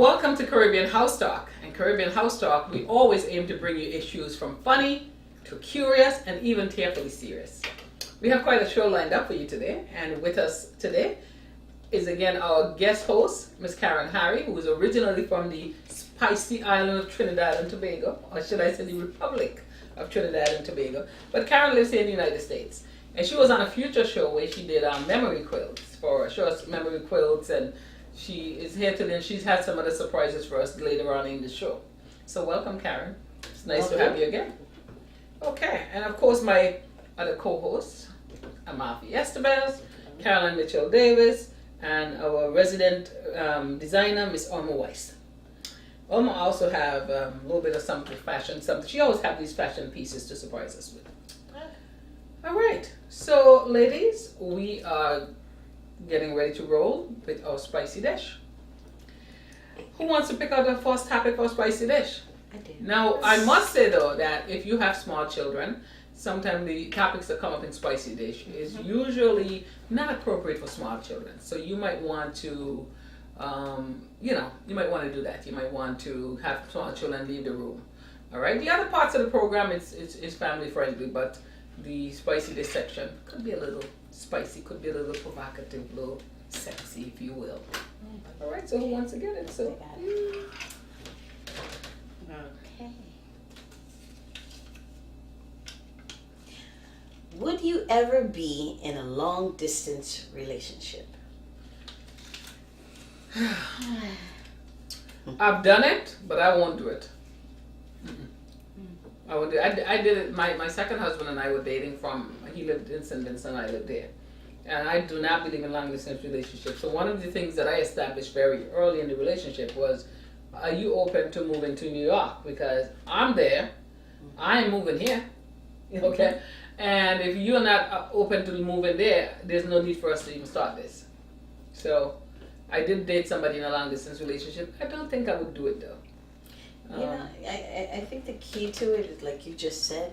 welcome to Caribbean House Talk. And Caribbean House Talk, we always aim to bring you issues from funny to curious and even tearfully serious. We have quite a show lined up for you today, and with us today is again our guest host, Miss Karen Harry, who is originally from the spicy island of Trinidad and Tobago, or should I say the Republic of Trinidad and Tobago. But Karen lives here in the United States, and she was on a future show where she did memory quilts for show us memory quilts, and she is here today, and she's had some other surprises for us later on in the show. So welcome, Karen. It's nice to have you again. Okay, and of course my other co-hosts, Amafi Estevez, Caroline Mitchell Davis, and our resident designer, Miss Alma Weiss. Alma also have a little bit of something fashion, something. She always have these fashion pieces to surprise us with. All right, so ladies, we are getting ready to roll with our spicy dish. Who wants to pick out the first topic for spicy dish? I do. Now, I must say though that if you have small children, sometimes the topics that come up in spicy dish is usually not appropriate for small children. So you might want to, you might want to do that. You might want to have small children leave the room. All right. The other parts of the program is family friendly, but the spicy dish section could be a little spicy, could be a little provocative, a little sexy, if you will. All right. So who wants to get it? So. Okay. Would you ever be in a long distance relationship? I've done it, but I won't do it. I would. I did it. My second husband and I were dating he lived in St. Vincent, I lived there. And I do not believe in long distance relationships. So one of the things that I established very early in the relationship was, are you open to moving to New York? Because I'm there, I am moving here, okay? And if you're not open to moving there, there's no need for us to even start this. So I did date somebody in a long distance relationship. I don't think I would do it though. I think the key to it is, like you just said,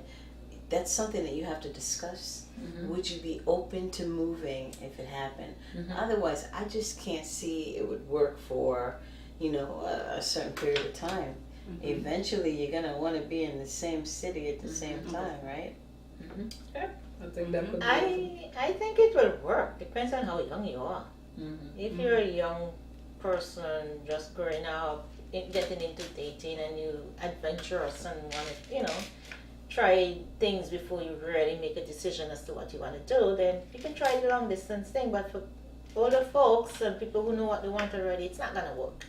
that's something that you have to discuss. Mm-hmm. Would you be open to moving if it happened? Mm-hmm. Otherwise, I just can't see it would work for, a certain period of time. Mm-hmm. Eventually, you're going to want to be in the same city at the same time, right? Mm-hmm. Yeah, I think that could be. I think it will work. Depends on how young you are. Mm-hmm. If you're a young person just growing up, getting into dating, and you adventurous and want to, try things before you really make a decision as to what you want to do, then you can try the long distance thing. But for older folks and people who know what they want already, it's not gonna work.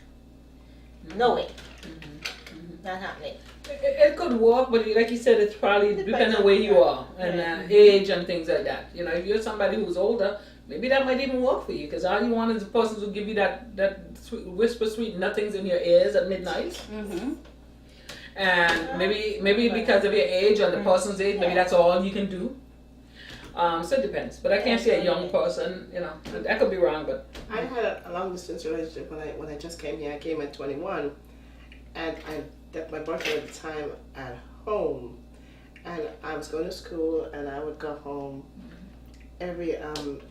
Mm-hmm. No way. Mm-hmm. Not happening. It could work, but like you said, it's probably depending on where you are and age and things like that. If you're somebody who's older, maybe that might even work for you, because all you want is a person to give you that sweet, whisper sweet nothings in your ears at midnight. Mm-hmm. And maybe because of your age or the person's age, maybe that's all you can do. So it depends. But I can't say a young person, I could be wrong, but I had a long distance relationship when I just came here. I came at 21, and I left my boyfriend at the time at home, and I was going to school, and I would go home every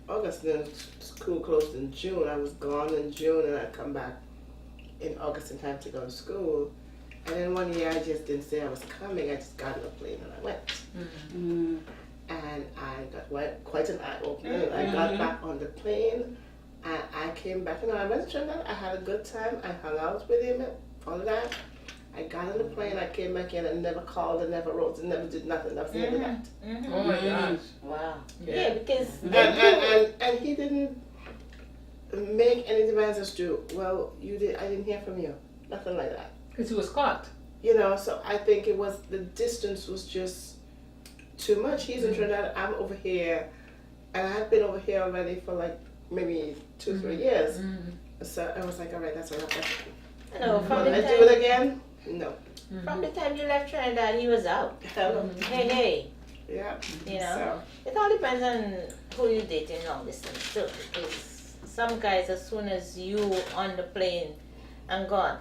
August. Then school closed in June. I was gone in June, and I'd come back in August in time to go to school. And then one year I just didn't say I was coming. I just got on a plane and I went. Mm-hmm. And I got quite an eye opener. Mm-hmm. I got back on the plane, and I came back. I went to Trinidad. I had a good time. I hung out with him and all of that. I got on the plane. I came back in and never called and never wrote and never did nothing. Nothing like that. Mm-hmm. oh my gosh. Wow. Yeah, because And he didn't make any demands as to, well, I didn't hear from you. Nothing like that. Because he was caught. So I think the distance was just too much. He's in Trinidad, I'm over here, and I had been over here already for like maybe 2-3 years. Mm-hmm. So I was like, all right, that's enough. from Will the I time, do it again? No. from the time you left Trinidad, he was out. So hey, Yeah. So it all depends on who you dating long distance too. Because some guys, as soon as you on the plane and gone,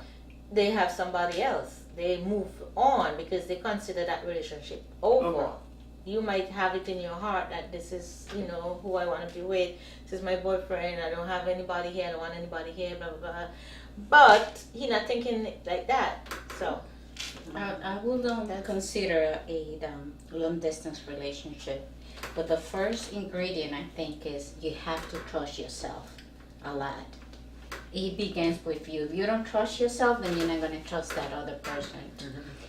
they have somebody else. They move on because they consider that relationship over. You might have it in your heart that this is, who I want to be with. This is my boyfriend. I don't have anybody here. I don't want anybody here. Blah blah blah. but he not thinking like that. So I would consider a long distance relationship, but the first ingredient I think is you have to trust yourself a lot. It begins with you. If you don't trust yourself, then you're not going to trust that other person.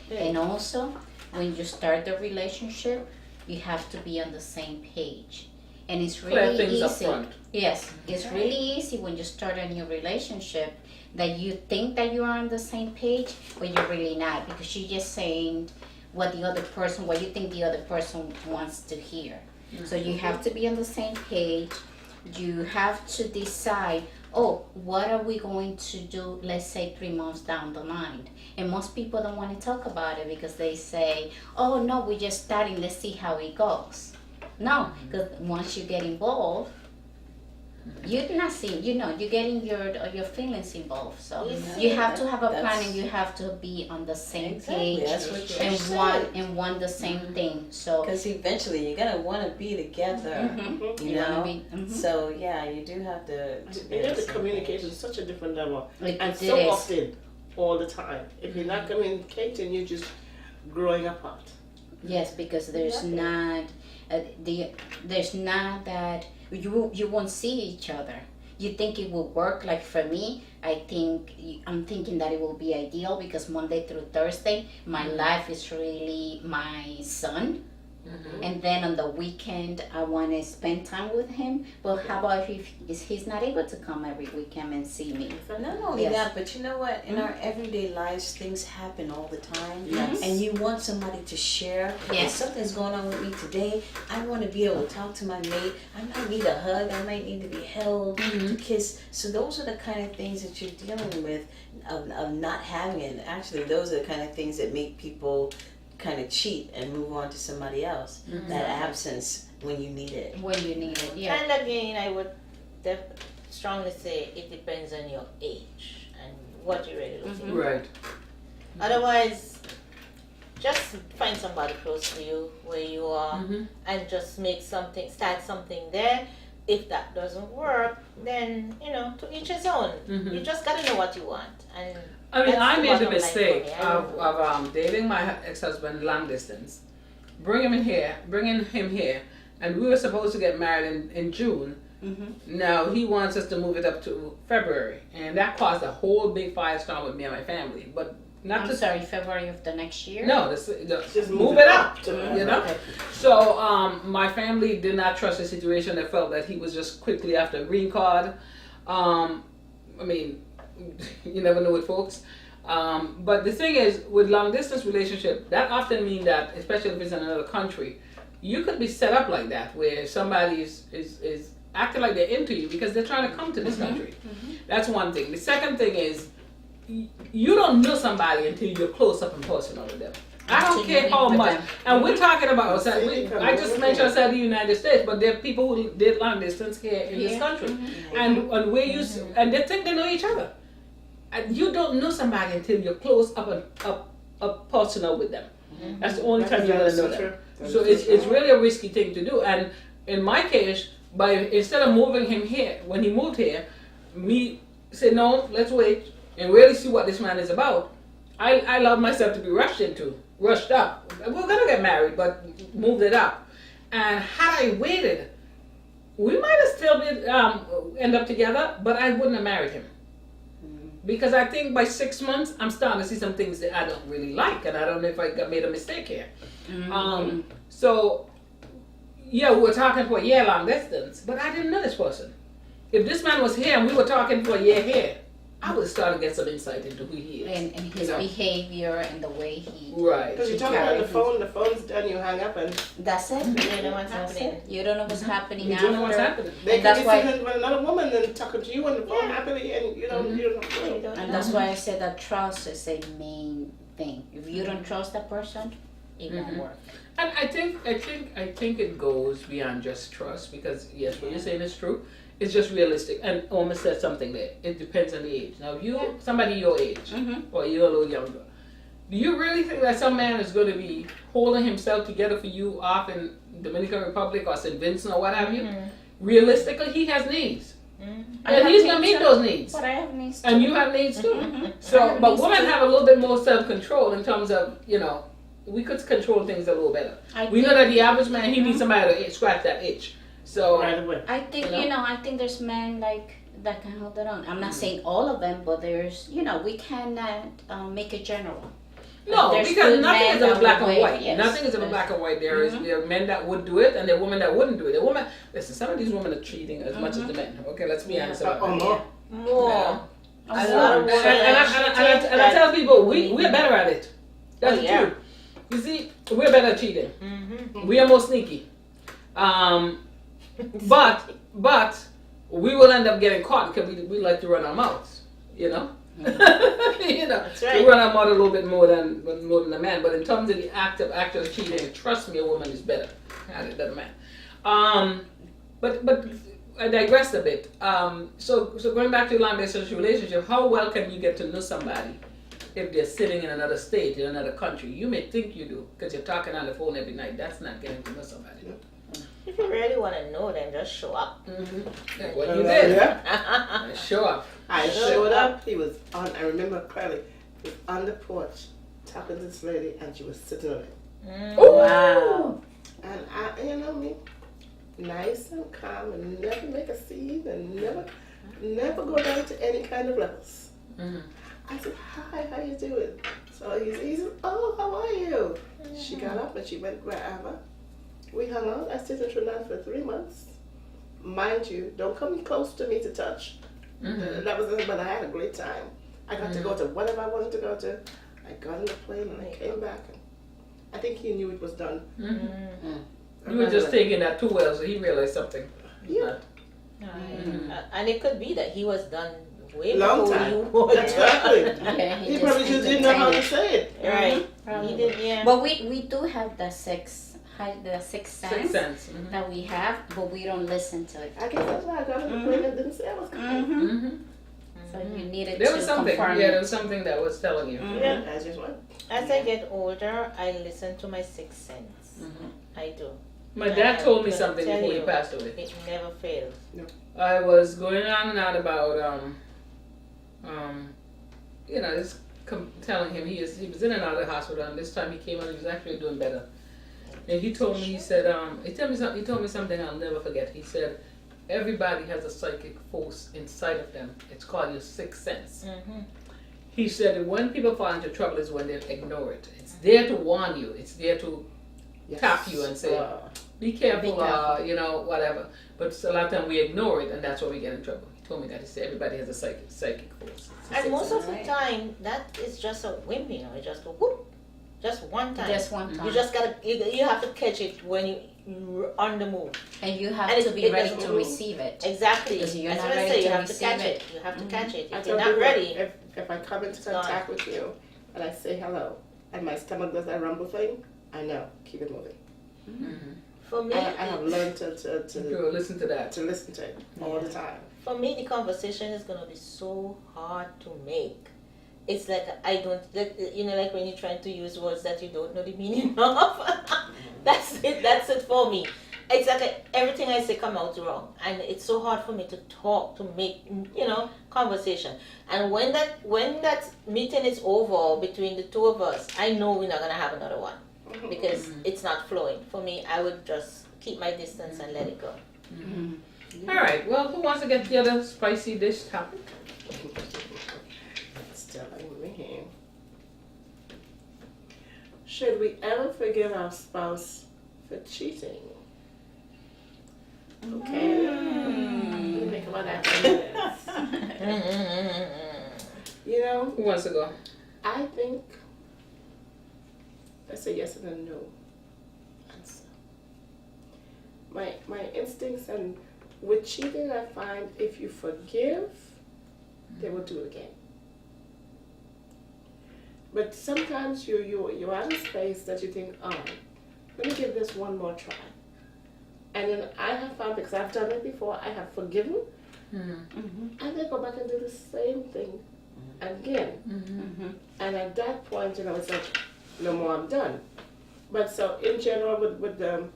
And also, when you start the relationship, you have to be on the same page. And it's Clear really things up easy. front. Yes, it's really easy when you start a new relationship that you think that you are on the same page, but you're really not, because you're just saying what you think the other person wants to hear. So you have to be on the same page. You have to decide, what are we going to do, let's say 3 months down the line. And most people don't want to talk about it because they say, oh no, we're just starting, let's see how it goes. No, because once you get involved, you're not seeing, you're getting your feelings involved. So you have to have a plan, and you have to be on the same Exactly, page that's what you and said. want the same thing. So Because eventually you're gonna want to be together, you know. So yeah, you do have to. You know, the communication is such a different level, and It so is. often, all the time. If you're not communicating, you're just growing apart. Yes, because there's not there's not that you won't see each other. You think it will work. Like for me, I'm thinking that it will be ideal because Monday through Thursday my life is really my son. And then on the weekend I want to spend time with him. But how about if he's not able to come every weekend and see me? Not only Yes. that, but you know what? In our everyday lives, things happen all the time. Yes. And you want somebody to share. Yes. If something's going on with me today, I want to be able to talk to my mate. I might need a hug. I might need to be held, to kiss. So those are the kind of things that you're dealing with of not having it. Actually, those are the kind of things that make people kind of cheat and move on to somebody else. That absence when you need it. When you need it, yeah. and again, I would strongly say it depends on your age and what you're ready to do. Right. Otherwise, just find somebody close to you where you are and just start something there. If that doesn't work, then, to each his own. You just gotta know what you want. And I mean, that's I the made the bottom line for mistake me. of dating my ex-husband long distance, bringing him here, and we were supposed to get married in June. Now he wants us to move it up to February, and that caused a whole big firestorm with me and my family. But not I'm to sorry, February of the next year? no, Just move it up. to You know. Okay. So my family did not trust the situation. They felt that he was just quickly after a green card. I mean, you never know with folks. But the thing is, with long distance relationship, that often means that, especially if it's in another country, you could be set up like that, where somebody is acting like they're into you because they're trying to come to this country. That's one thing. The second thing is, you don't know somebody until you're close up and personal with them. I don't care how much. And we're talking about, I just mentioned outside the United States, but there are people who did long distance here in this country. And where and they think they know each other. And you don't know somebody until you're close up and up personal with them. That's the only time you're gonna know them. So it's really a risky thing to do. And in my case, instead of moving him here, when he moved here, me say no, let's wait and really see what this man is about. I allowed myself to be rushed up. We're gonna get married, but moved it up. And had I waited, we might have still been end up together, but I wouldn't have married him. Because I think by 6 months, I'm starting to see some things that I don't really like, and I don't know if I made a mistake here. So, yeah, we were talking for a year long distance, but I didn't know this person. If this man was here and we were talking for a year here, I would start to get some insight into who he is. And his behavior and the way he... Right. Because you're talking on the phone's done, you hang up, and That's it. You don't know what's That's happening. it. You don't know what's happening You after. don't know what's happening. they And could that's be why- sitting with another woman and talking to you on the phone happily, and you don't You know. don't And know. that's why I said that trust is a main thing. If you don't trust that person, it won't work. And I think it goes beyond just trust, because yes, what you're saying is true. It's just realistic. And Oma said something there. It depends on the age. Now, if you somebody your age or you're a little younger, do you really think that some man is going to be holding himself together for you off in Dominican Republic or St. Vincent or what have you? Realistically, he has needs. And he's gonna meet those needs. But I have needs And too. you have needs too. I So, have but needs women too. have a little bit more self-control in terms of, we could control things a little better. We know that the average man, he needs somebody to scratch that itch. So, Right away. I think You know? I think there's men like that can hold it on. I'm not saying all of them, but there's we cannot make it general. no, There's because good nothing men is in that black would and wait, white. yes. Nothing is in Yes. black and white. There are men that would do it, and there are women that wouldn't do it. Listen, some of these women are cheating as much as the men. Okay, let's be honest about Or that. more. More. Yeah. A lot of And, women and, are I, cheating and I tell that- people, we're better at it. That's Oh, the yeah. truth. You see, we're better at cheating. Mhm. We are more sneaky. But we will end up getting caught because we like to run our mouths, you know. That's right. We run our mouth a little bit more than a man. But in terms of the act of actually cheating, trust me, a woman is better at it than a man. But I digressed a bit. So going back to the long distance relationship, how well can you get to know somebody if they're sitting in another state, in another country? You may think you do because you're talking on the phone every night. That's not getting to know somebody. If you really want to know them, just show up. Like what you did. Yeah. Show up. I showed up. He was on. I remember clearly. He was on the porch talking to this lady, and she was sitting on it. Wow. And I, me, nice and calm, and never make a scene, and never go down to any kind of levels. Mhm. I said, "Hi, how you doing?" So he said, "Oh, how are you?" She got up and she went wherever. We hung out. I stayed in Trinidad for 3 months. Mind you, don't come close to me to touch. That was it, but I had a great time. I got to go to whatever I wanted to go to. I got on the plane and I came back. And I think he knew it was done. You were just taking that too well, so he realized something. Yeah. And it could be that he was done way Long before time. you were. Exactly. Yeah, He probably just didn't know how to say it. Right. Probably. He did, yeah. But we do have the sixth Sixth sense sense. that we have, but we don't listen to it. I guess that's why I got on the plane and didn't say I was coming. Mm-hmm. So you needed There to was something. confirm Yeah, it. there was something that was telling you. Yeah. I just went. As I get older, I listen to my sixth sense. I do. My dad told me I'm gonna something tell before he you, passed away. It never fails. I was going on and on about just telling him he was in and out of the hospital, and this time he came and he was actually doing better. And he told me, he said, he told me something I'll never forget. He said, everybody has a psychic force inside of them. It's called your sixth sense. He said that when people fall into trouble is when they ignore it. It's there to warn you. It's there to tap you and say, be careful, whatever. But a lot of time we ignore it, and that's where we get in trouble. He told me that. He said everybody has a psychic force. It's a And sixth most sense. of the time, that is just a whim, It's just a whoop. Just one time. Just one time. You just gotta, you have to catch it when you're on the move. And you have And to it- be it ready doesn't to move. receive it. Exactly. Because you're That's not what I ready say. to You have to receive catch it. it. You have to catch it. I If tell you're not people, ready, If I come into gone. contact with you and I say hello and my stomach does that rumble thing, I know. Keep it moving. for me, I have learned to Listen to that. listen to it all the time. for me, the conversation is gonna be so hard to make. It's like I don't, like when you're trying to use words that you don't know the meaning of. That's it. That's it for me. It's like everything I say come out wrong, and it's so hard for me to talk, to make conversation. And when that meeting is over between the two of us, I know we're not gonna have another one because it's not flowing. For me, I would just keep my distance and let it go. All right. Well, who wants to get the other spicy dish topic? It's telling me. Should we ever forgive our spouse for cheating? Okay. Let me think about that for a minute. You know, Who wants to go? I think that's a yes and a no answer. My instincts, and with cheating, I find if you forgive, they will do it again. But sometimes you're at a space that you think, oh, let me give this one more try. And then I have found, because I've done it before, I have forgiven, and then go back and do the same thing again. And at that point, it's like, no more, I'm done. But so in general, with the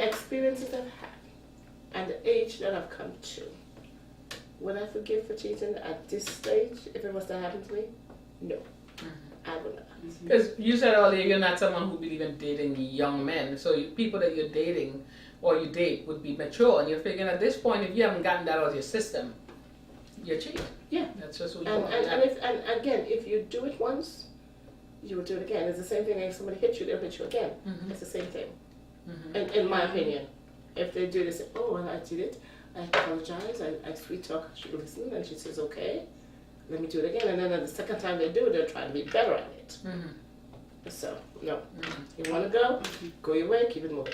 experiences I've had and the age that I've come to, would I forgive for cheating at this stage if it was to happen to me? No, I would not. Because you said earlier you're not someone who believes in dating young men. So people that you're dating or you date would be mature, and you're figuring at this point, if you haven't gotten that out of your system, you're cheating. Yeah. That's just who you And, are. and again, if you do it once, you will do it again. It's the same thing. If somebody hits you, they'll hit you again. Mhm. It's the same thing. Mhm. In my opinion, if they do this, oh, well, I did it. I apologize. I sweet talk. She listened and she says, okay, let me do it again. And then the second time they do it, they're trying to be better at it. Mhm. So no, Mhm. you want to go your way, keep it moving.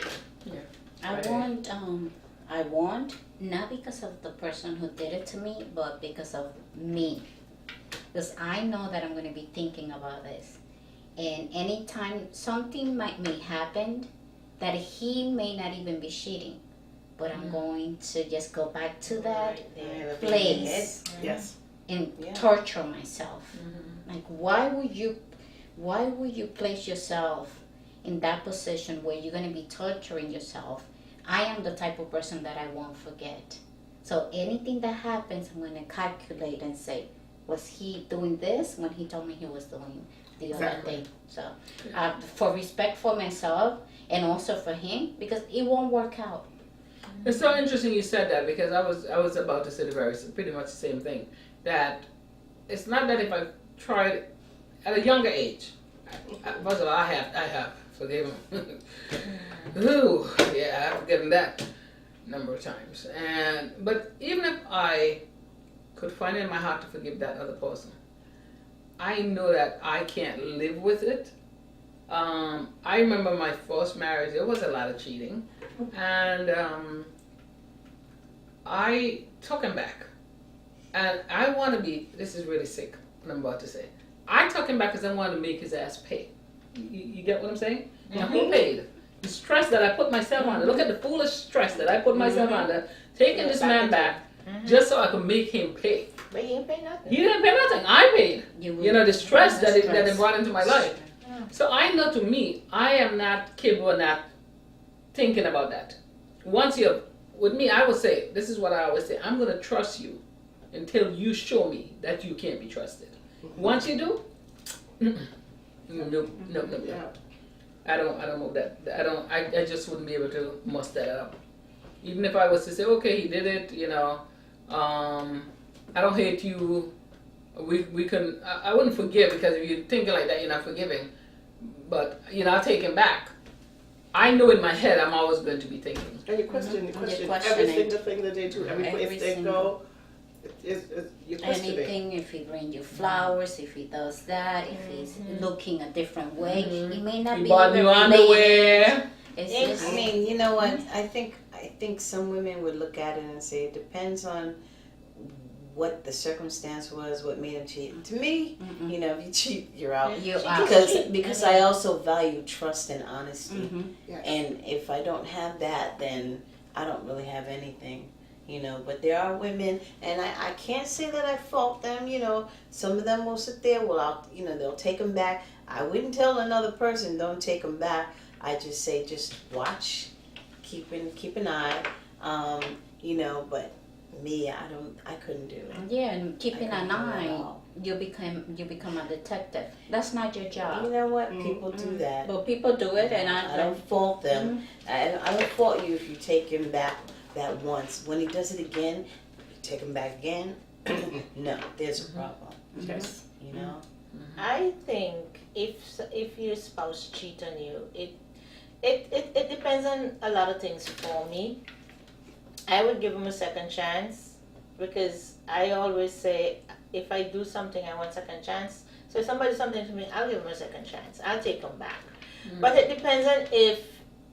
I want, not because of the person who did it to me, but because of me. Because I know that I'm going to be thinking about this. And anytime something may happen, that he may not even be cheating, but I'm going to just go back to that place Yes. and Yeah. torture myself. Mhm. Like, why would you place yourself in that position where you're going to be torturing yourself? I am the type of person that I won't forget. So anything that happens, I'm going to calculate and say, was he doing this when he told me he was doing the other Exactly. thing? So for respect for myself and also for him, because it won't work out. It's so interesting you said that, because I was about to say pretty much the same thing. That it's not that if I tried at a younger age. First of all, I have forgiven. Ooh, yeah, I've forgiven that number of times. But even if I could find it in my heart to forgive that other person, I know that I can't live with it. I remember my first marriage, there was a lot of cheating, and I took him back. And I want to be, this is really sick, what I'm about to say. I took him back because I wanted to make his ass pay. You get what I'm saying? Now, who paid? The stress that I put myself under. Look at the foolish stress that I put myself under, taking this man back just so I could make him pay. But he didn't pay nothing. He didn't pay nothing. I paid. You know, the stress that it brought into my life. So I know, to me, I am not capable of not thinking about that. Once you're, with me, I would say, this is what I always say, I'm going to trust you until you show me that you can't be trusted. Once you do, no. Yeah. I don't know that. I just wouldn't be able to muster that up. Even if I was to say, okay, he did it, you know, I don't hate you. We can. I wouldn't forgive, because if you're thinking like that, you're not forgiving. But you know, I'll take him back. I know in my head I'm always going to be thinking. And you question every questioning. single thing that they do. Every place Every they single- go, you're questioning. Anything, if he bring you flowers, if he does that, if he's looking a different way, he may not He be bought even new underwear. It's Yes. just, I mean, you know what? I think some women would look at it and say it depends on what the circumstance was, what made him cheat. To me, you know, if you cheat, you're out. you are. Because I also value trust and honesty, Yes. and if I don't have that, then I don't really have anything. You know, but there are women, and I can't say that I fault them. You know, some of them will sit there. Well, they'll take them back. I wouldn't tell another person don't take them back. I just say just watch, keep an eye. You know, but me, I couldn't do it. Yeah, and keeping I an couldn't do it at eye, all. you become a detective. That's not your You job. know what? People do that. But people do it, and I don't fault them. I don't fault you if you take him back that once. When he does it again, you take him back again. No, there's a problem. Yes. You know. I think if your spouse cheat on you, it depends on a lot of things. For me, I would give him a second chance, because I always say if I do something, I want second chance. So if somebody does something to me, I'll give him a second chance. I'll take him back. But it depends on if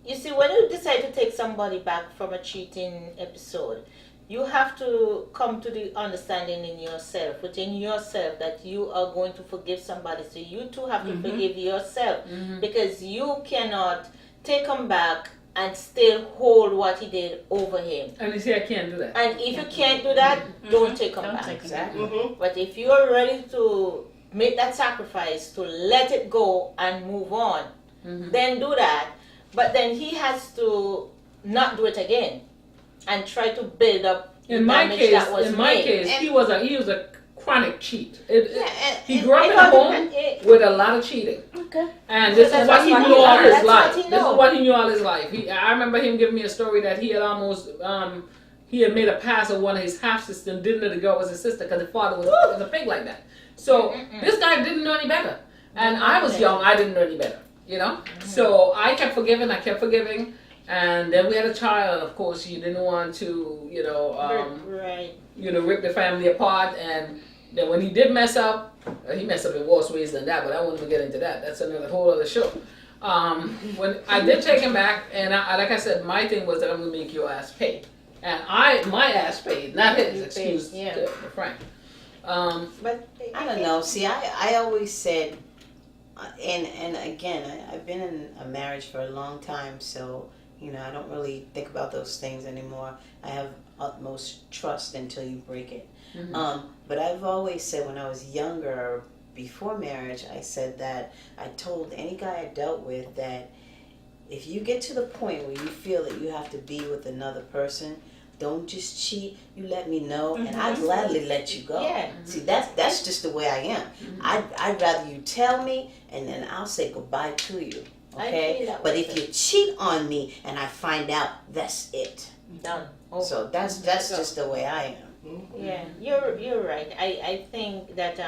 you see, when you decide to take somebody back from a cheating episode, you have to come to the understanding in yourself, within yourself, that you are going to forgive somebody. So you too have to forgive yourself, because you cannot take him back and still hold what he did over him. And you see, I can't do that. And if you can't do that, don't take him back. Exactly. Mm-hmm. But if you are ready to make that sacrifice, to let it go and move on, then do that. But then he has to not do it again and try to build up In my damage case, that was made. he was a chronic cheat. He and grew up It in a all home depend- it- with a lot of cheating. okay. And this So is that's what he what he knew all learned. his That's life. what he This is know. what he knew all his life. I remember him giving me a story that he had almost, he had made a pass of one of his half sisters and didn't know the girl was his sister because the father was a pig like that. So this guy didn't know any better. And I was young, I didn't know any better, you know? So I kept forgiving, and then we had a child, and of course you didn't want to, right. rip the family apart. And then when he did mess up, he messed up in worse ways than that, but I won't even get into that. That's another whole other show. When I did take him back, and like I said, my thing was that I'm gonna make your ass pay, and my ass paid, not his. Excuse Yeah. to Frank. But I don't know. See, I always said, and again, I've been in a marriage for a long time, so I don't really think about those things anymore. I have utmost trust until you break it. But I've always said when I was younger, before marriage, I said that I told any guy I dealt with that if you get to the point where you feel that you have to be with another person, don't just cheat. You let me know, and I'd gladly let you go. Yeah. See, that's just the way I am. I'd rather you tell me, and then I'll say goodbye to you. I Okay. feel that But way if too. you cheat on me and I find out, that's it. done. So that's just the way I am. Yeah, you're right. I think that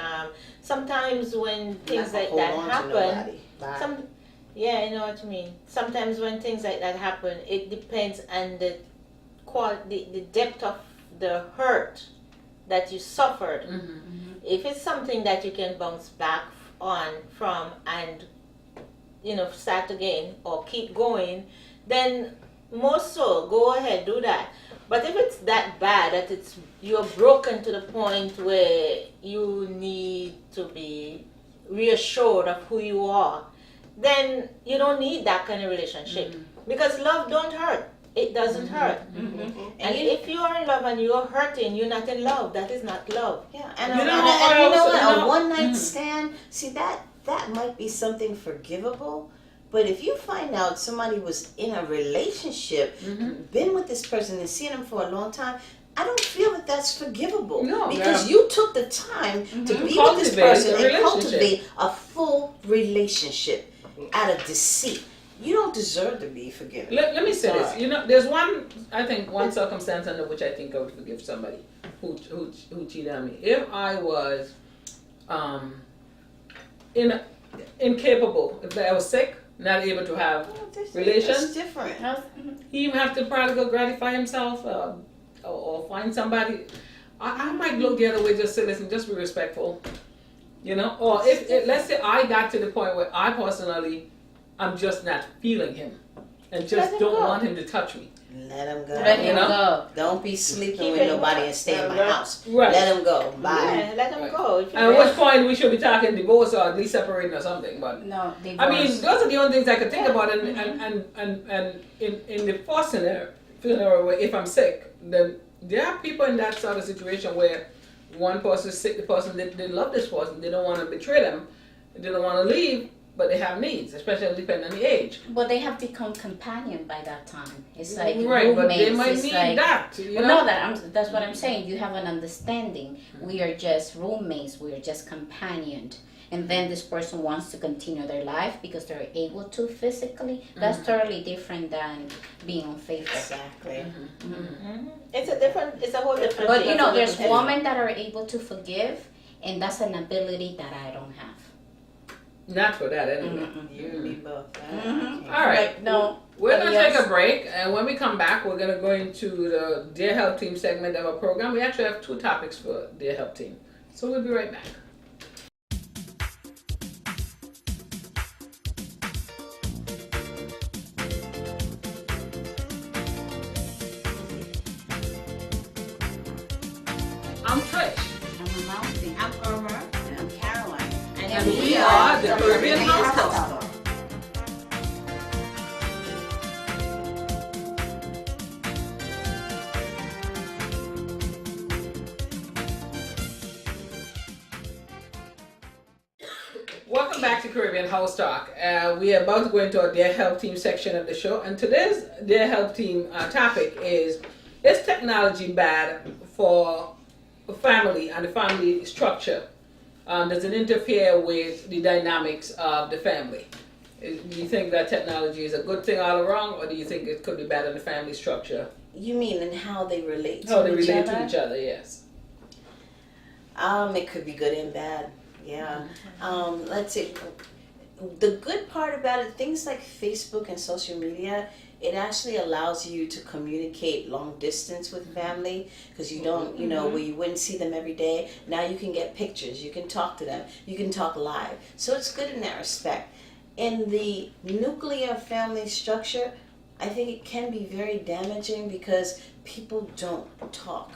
sometimes when things I'm like not that gonna hold on to happen, nobody. Bye. I know what you mean. Sometimes when things like that happen, it depends on the the depth of the hurt that you suffered. If it's something that you can bounce back from and start again or keep going, then more so go ahead, do that. But if it's that bad that you're broken to the point where you need to be reassured of who you are, then you don't need that kind of relationship. Because love don't hurt. It doesn't hurt. And if you are in love and you're hurting, you're not in love. That is not love. Yeah, and You you know know what what? else? A one night stand. See that might be something forgivable. But if you find out somebody was in a relationship, been with this person and seen them for a long time, I don't feel that that's forgivable. No, because you took the time to be with this Cultivate person a and relationship. cultivate a full relationship out of deceit. You don't deserve to be forgiven. Let me say Sorry. this. There's one circumstance under which I think I would forgive somebody who cheated on me. If I was incapable, if I was sick, not able to have relations, That's different. he would have to probably go gratify himself or find somebody. I might look the other way, just say, listen, just be respectful. Or if let's say I got to the point where I personally, I'm just not feeling him and just Let him don't go. want him to touch me. Let him go. Let him You know? go. Don't be sleeping Keep with it nobody warm. and stay in my Right. house. Right. Let him go. Bye. Yeah, let them Right. go. If you At which point we should be talking divorce or at least separating or something. But No, I mean, divorce. those are the only things I could think about. And in the first scenario, where if I'm sick, then there are people in that sort of situation where one person's sick, the person they love this person, they don't want to betray them, they don't want to leave, but they have needs, especially depending on the age. But they have become companion by that time. It's like Right, but they roommates. might It's need like, that. Well, no, that's what I'm saying. You have an understanding. We are just roommates. We are just companioned. And then this person wants to continue their life because they're able to physically. That's totally different than being unfaithful. Exactly. It's a whole different But thing. there's women that are able to forgive, and that's an ability that I don't have. Not for that anyway. You and me both. All right. Like, no. We're going to Yes. take a break, and when we come back, we're going to go into the Dear Help Team segment of our program. We actually have 2 topics for Dear Help Team. So we'll be right back. I'm Trish, I'm a mountain. I'm Irma. And I'm Caroline. and we are the Caribbean House Club. Welcome back to Caribbean House Talk. We are about to go into our Dear Help Team section of the show, and today's Dear Help Team topic is is technology bad for a family and the family structure? Does it interfere with the dynamics of the family? Do you think that technology is a good thing all around, or do you think it could be bad in the family structure? You mean in how they relate How to they each relate other? to each other, yes. It could be good and bad. Yeah. Let's see. The good part about it, things like Facebook and social media, it actually allows you to communicate long distance with family because you don't, you know, where you wouldn't see them every day. Now you can get pictures, you can talk to them, you can talk live. So it's good in that respect. In the nuclear family structure, I think it can be very damaging because people don't talk.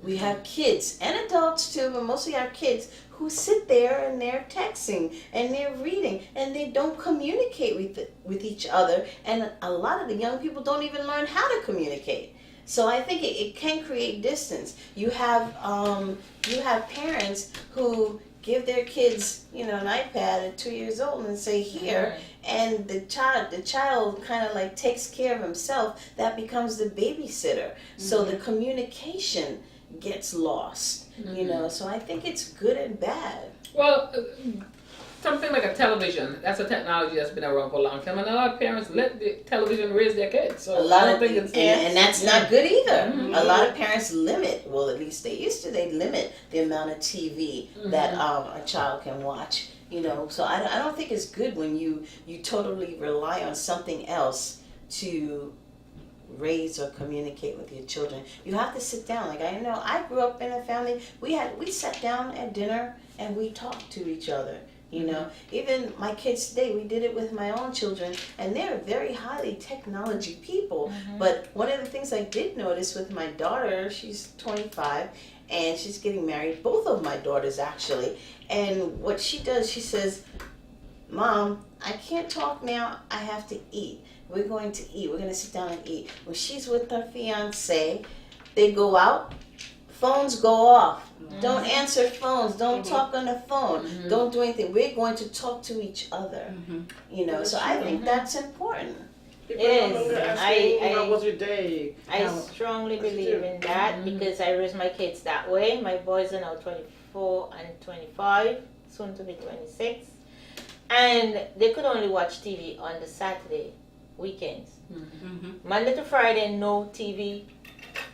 We have kids and adults too, but mostly our kids who sit there and they're texting and they're reading and they don't communicate with each other. And a lot of the young people don't even learn how to communicate. So I think it can create distance. You have parents who give their kids, you know, an iPad at 2 years old and say here, and the child kind of like takes care of himself. That becomes the babysitter. So the communication gets lost, you know. So I think it's good and bad. Well, something like a television, that's a technology that's been around for a long time, and a lot of parents let the television raise their kids. So A lot I don't of think it's and that's not good either. A lot of parents limit, well, at least they used to, they limit the amount of TV that a child can watch. You know, so I don't think it's good when you totally rely on something else to raise or communicate with your children. You have to sit down. Like, I know I grew up in a family, we sat down at dinner and we talked to each other. You know, even my kids today, we did it with my own children, and they're very highly technology people. But one of the things I did notice with my daughter, she's 25, and she's getting married, both of my daughters actually, and what she does, she says, Mom, I can't talk now, I have to eat. We're going to eat, we're going to sit down and eat. When she's with her fiance, they go out, phones go off. Don't answer phones. Don't talk on the phone. Don't do anything. We're going to talk to each other. You know, so I think that's important. People It no is. longer asking, I- how was your day? I strongly believe in that because I raise my kids that way. My boys are now 24 and 25, soon to be 26. And they could only watch TV on the Saturday weekends. Monday to Friday, no TV.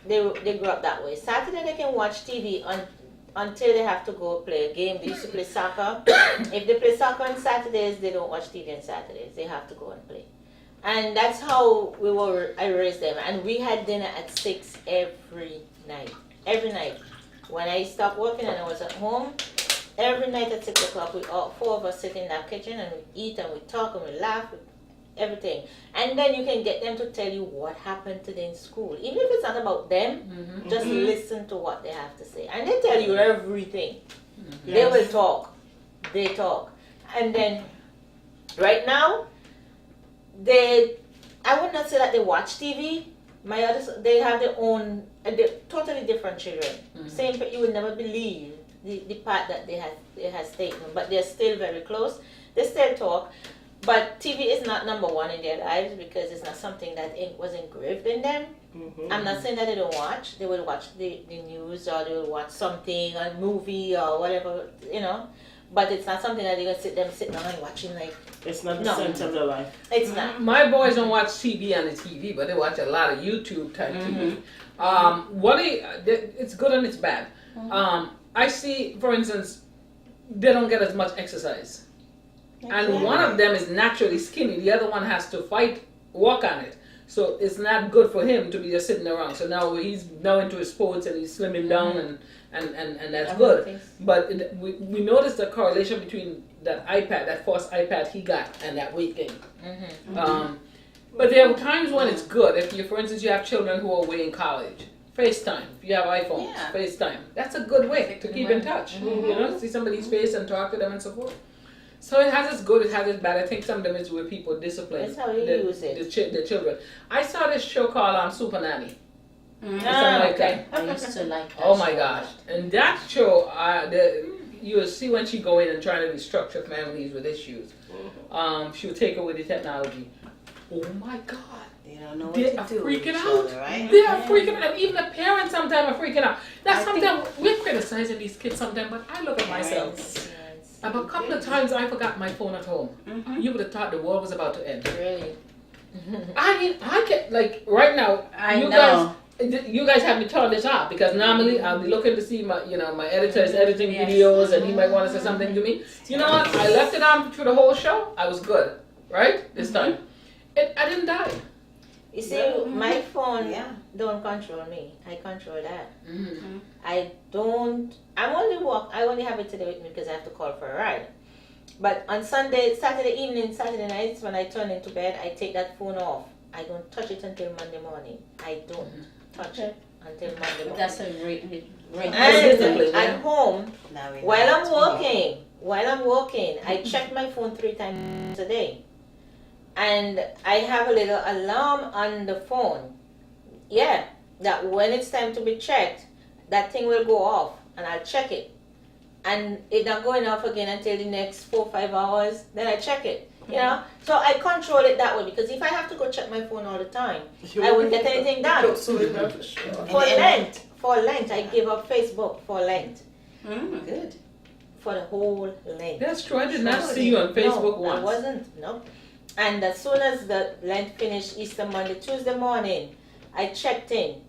They grew up that way. Saturday they can watch TV until they have to go play a game. They used to play soccer. If they play soccer on Saturdays, they don't watch TV on Saturdays. They have to go and play. And that's how I raised them. And we had dinner at 6 every night. Every night. When I stopped working and I was at home, every night at 6 o'clock, we all four of us sit in that kitchen and we eat and we talk and we laugh, everything. And then you can get them to tell you what happened today in school. Even if it's not about them, just listen to what they have to say. And they tell you everything. They will talk. They talk. And then, right now, I would not say that they watch TV. My others, they have their own, they're totally different children. Same, but you would never believe the part that they has taken. But they're still very close. They still talk. But TV is not number one in their lives because it's not something that was engraved in them. I'm not saying that they don't watch. They will watch the news or they will watch something, a movie or whatever, you know. But it's not something that they're going to sit down and watching like. It's not the No. center of their life. It's not. My boys don't watch TV on the TV, but they watch a lot of YouTube type TV. It's good and it's bad. I see, for instance, they don't get as much exercise. And one of them is naturally skinny. The other one has to walk on it. So it's not good for him to be just sitting around. So now he's now into his sports and he's slimming down and that's good. But we noticed the correlation between that iPad, that first iPad he got, and that weight gain. But there are times when it's good. If you, for instance, you have children who are away in college, FaceTime. If you have iPhones, FaceTime. That's a good way to keep in touch. You know, see somebody's face and talk to them and so forth. So it has its good, it has its bad. I think some of them is where people discipline That's how you use it. the children. I saw this show called Super Nanny. Okay. I used to like that. Oh my show. gosh! And that show, you'll see when she go in and try to restructure families with issues. She will take away the technology. Oh my God! They don't know what They to are do with freaking each out. other, right? They are freaking out. Even the parents sometimes are freaking out. That's I think- sometimes we're criticizing these kids sometimes, but I look at myself. About a couple of times I forgot my phone at home. Mhm. You would have thought the world was about to end. Really? I mean, I get like right now. I you know. you guys have me turn this off because normally I'll be looking to see my, my editor is editing Yes. videos and he might want to say something to me. You know what? I left it on through the whole show. I was good, right? This time, I didn't die. You see, Yeah. my phone Yeah. don't control me. I control that. Mm-hmm. I don't. I only have it today with me because I have to call for a ride. But on Saturday evening, Saturday nights when I turn into bed, I take that phone off. I don't touch it until Monday morning. I don't touch it until Monday morning. That's a And discipline, yeah. at home, Now we know while I'm what to do. working, I check my phone 3 times a day. And I have a little alarm on the phone. Yeah, that when it's time to be checked, that thing will go off and I'll check it. And it's not going off again until the next 4 or 5 hours, then I check it. You know? So I control it that way because if I have to go check my phone all the time, I wouldn't get anything done. So we know for sure. For Lent, I give up Facebook for Lent. Good. For the whole Lent. That's true. I did not see you on Facebook No, I once. wasn't. No. And as soon as the Lent finished, Easter Monday, Tuesday morning, I checked in.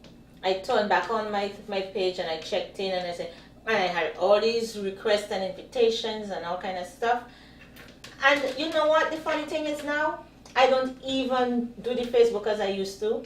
I turned back on my page and I checked in and I said, and I had all these requests and invitations and all kind of stuff. And you know what the funny thing is now? I don't even do the Facebook as I used to.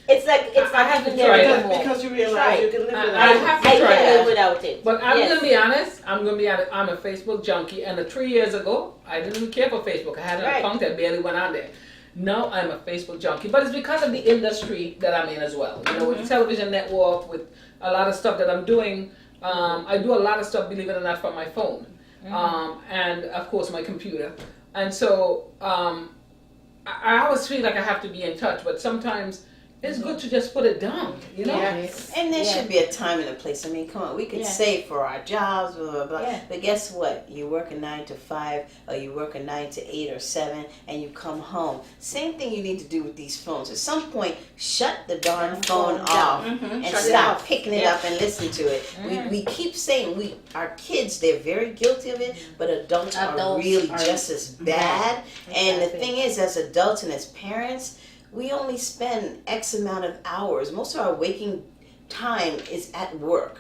It's like it's I not have to even try there it. anymore. Because you realize Try you it. can live I without have it. to try can't it. live without it. But I'm Yes. gonna be honest. I'm a Facebook junkie, and 3 years ago, I didn't even care for Facebook. I had an Right. account that barely went on there. Now I'm a Facebook junkie, but it's because of the industry that I'm in as well. With the television network, with a lot of stuff that I'm doing. I do a lot of stuff, believe it or not, from my phone, and of course my computer. And so I always feel like I have to be in touch, but sometimes it's good to just put it down. Yes. And there Yeah. should be a time and a place. I mean, come on, we could Yeah. save for our jobs, blah, blah, blah. Yeah. But guess what? You work a 9 to 5, or you work a 9 to 8 or 7, and you come home. Same thing you need to do with these phones. At some point, shut the darn phone off and Shut it stop off. picking it Yeah. up and listen to it. We keep saying our kids, they're very guilty of it, but adults are Adults really are- just as bad. And the Exactly. thing is, as adults and as parents, we only spend X amount of hours. Most of our waking time is at work.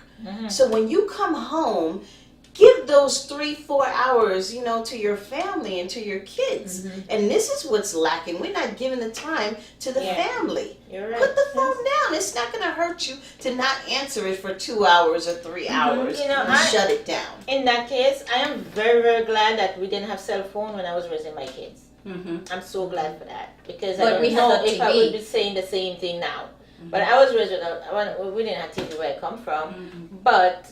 So when you come home, give those 3-4 hours, to your family and to your kids. And this is what's lacking. We're not giving the time to the Yeah. family. You're right. Put the phone down. It's not going to hurt you to not answer it for 2 hours or 3 hours. You know, I- Shut it down. In that case, I am very, very glad that we didn't have cell phone when I was raising my kids. I'm so glad for that because But I we don't had know the if I TV. would be saying the same thing now. But I was raised we didn't have TV where I come from. But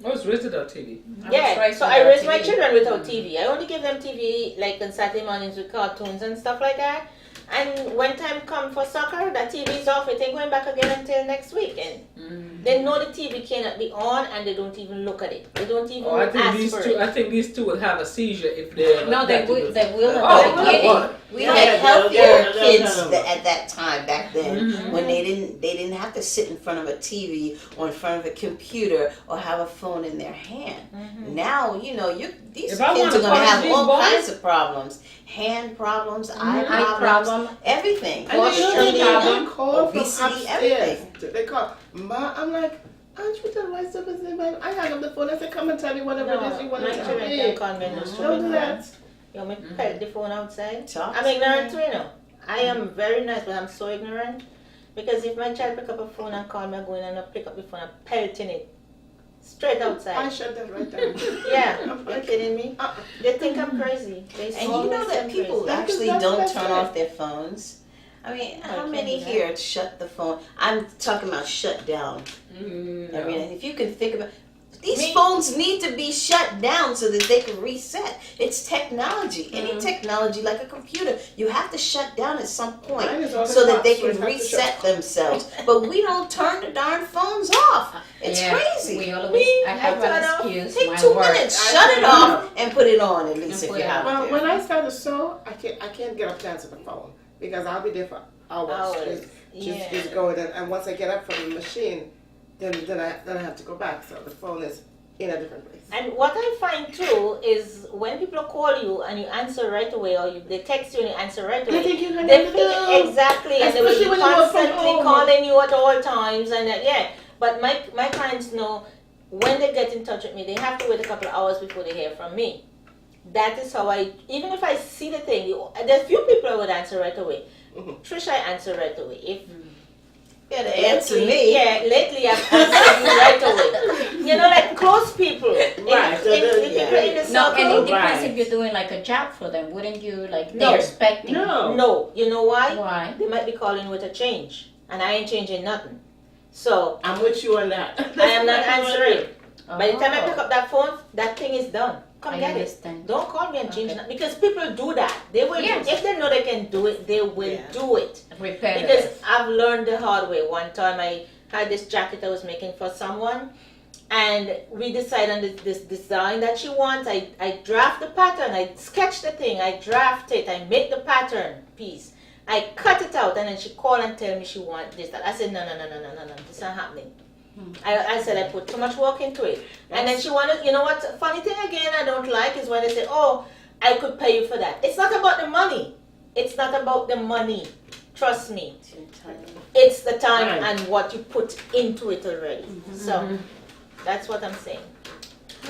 I was raised without TV. yeah, so I raised my children without TV. I only give them TV like on Saturday mornings with cartoons and stuff like that. And when time come for soccer, that TV is off. It ain't going back again until next weekend. They know the TV cannot be on, and they don't even look at it. They don't even I think ask these for two. it. I think these two would have a seizure if they. No, they will. They will. Oh, at the they beginning. will. We Yeah, had yeah, healthier yeah, yeah, kids yeah, yeah. at that time back then when they didn't have to sit in front of a TV or in front of a computer or have a phone in their hand. Now these If I kids wanna are going to punish have these all boys- kinds of problems, hand problems, eye Eye problems, problem. everything. And you know Frustrating, they call from obesity, upstairs. everything. They call, Ma, I'm like, aren't you the right stuff? I hang up the phone. I said, come and tell me whatever it is you want my to tell children me. can call me and Don't do that. You want me to pelt the phone outside? Talk I'm to ignorant me. too, I am very nice, but I'm so ignorant. Because if my child pick up a phone and call me, I go in and I pick up the phone and pelting it. Straight I outside. shut that right down. Yeah, you kidding me? Uh-uh. They think I'm crazy. They And you always know that think I'm people crazy. actually That's don't that's turn right. off their phones. I mean, how can't many do that. here shut the phone? I'm talking about shut down. I mean, if you can think about these Me- phones need to be shut down so that they can reset. It's technology. Any technology, like a computer, you have to shut down at some point Mine is on the so that clock, they so it can has to reset shut. themselves. But we don't turn the darn phones off. It's Yeah, crazy. We always. I have I turn off. an excuse. Take my 2 work. minutes, I shut it turn off, off. and put it on at least And if put you it have Well, it. when I start to sew, I can't get up to answer the phone. because I'll be there for hours. Hours. Just going, and once I get up from the machine, then I have to go back. So the phone is in a different place. And what I find too is when people call you and you answer right away, or they text you and you answer right away, They think you're they gonna think exactly, and they will Especially be when you work from constantly home. calling you at all times, and But my clients know when they get in touch with me, they have to wait a couple of hours before they hear from me. That is how even if I see the thing, there's few people I would answer right away. Mhm. Trish, I answer right away. If Answer me. Yeah, lately I've answered you right away. You know, like close people. Right, In, the- people in the No, and it circle. depends Right. if you're doing like a job for them. Wouldn't you like No. they're expecting? No. No, you know why? Why? They might be calling with a change, and I ain't changing nothing. So I'm with you on that. I am not answering. By the time I Oh, pick up that phone, that thing is done. Come I get it. understand. Don't call me and change Okay. that, because people do that. They will. Yes. If they know they can do it, they will Yeah. do it. Repetitive. Because I've learned the hard way. One time I had this jacket I was making for someone, and we decided on this design that she wants. I draft the pattern, I sketch the thing, I draft it, I make the pattern piece. I cut it out, and then she called and tell me she wants this. That I said, no, this is not happening. I said I put too much work into it. And then she wanted, you know what, funny thing again I don't like is when they say, oh, I could pay you for that. It's not about the money. It's not about the money. Trust me. It's the time Right. and what you put into it already. So that's what I'm saying.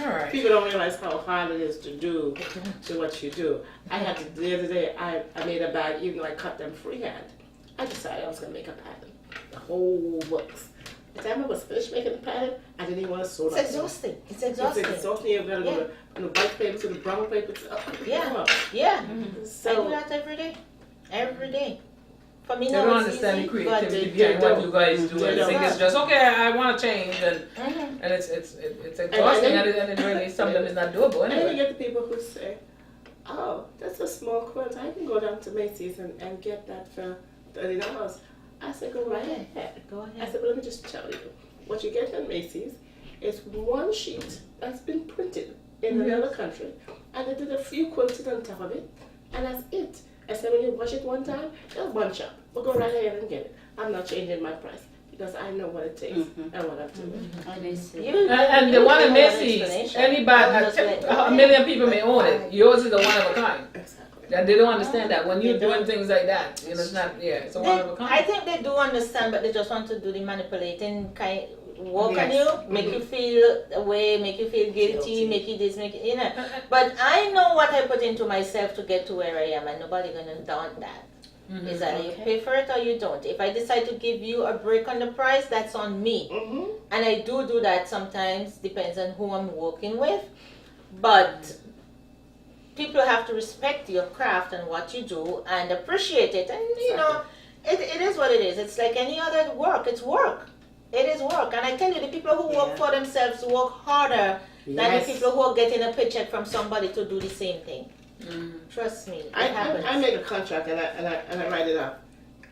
All right. People don't realize how hard it is to do what you do. I had to, the other day, I made a bag, even though I cut them freehand. I decided I was going to make a pattern. The whole books. The time I was finished making the pattern, I didn't even want to sew It's that. exhausting. It's It's exhausting. exhausting. You've got to go from the white paper to the brown paper. Yeah. Yeah. I do So, that every day. Every day. For me, They no, don't it's understand the easy, creativity they behind what don't. you guys do. They And don't. think it's just okay. I want to change, and Mhm. it's exhausting, and it really sometimes is not doable and then you anyway. get the people who say, oh, that's a small quilt. I can go down to Macy's and get that for $30. I said, go right ahead. Go I ahead. said, but let me just tell you, what you get at Macy's is one sheet that's been printed in another country, and they did a few quilted on top of it, and that's it. I said, when you wash it one time, it'll bunch up. But go right ahead and get it. I'm not changing my price because I know what it takes and what I'm doing. And the one in Macy's, anybody, a million people may own it. Yours is a one of a kind. Exactly. And they don't understand that when you're They don't. doing things like that, you know, it's not. Yeah, it's a one of a I kind. think they do understand, but they just want to do the manipulating kind work on Yes. you, make you feel away, make you feel guilty, Guilty. make you this, make you, you know. But I know what I put into myself to get to where I am, and nobody gonna daunt that. Is either you pay for it or you don't. If I decide to give you a break on the price, that's on me. Mm-hmm. And I do that sometimes, depends on who I'm working with. But people have to respect your craft and what you do and appreciate it. And you know, it is what it is. It's like any other work. It's work. It is work. And I tell you, the people who work for themselves work harder than Yes. the people who are getting a paycheck from somebody to do the same thing. Trust me, it happens. I make a contract and I write it up,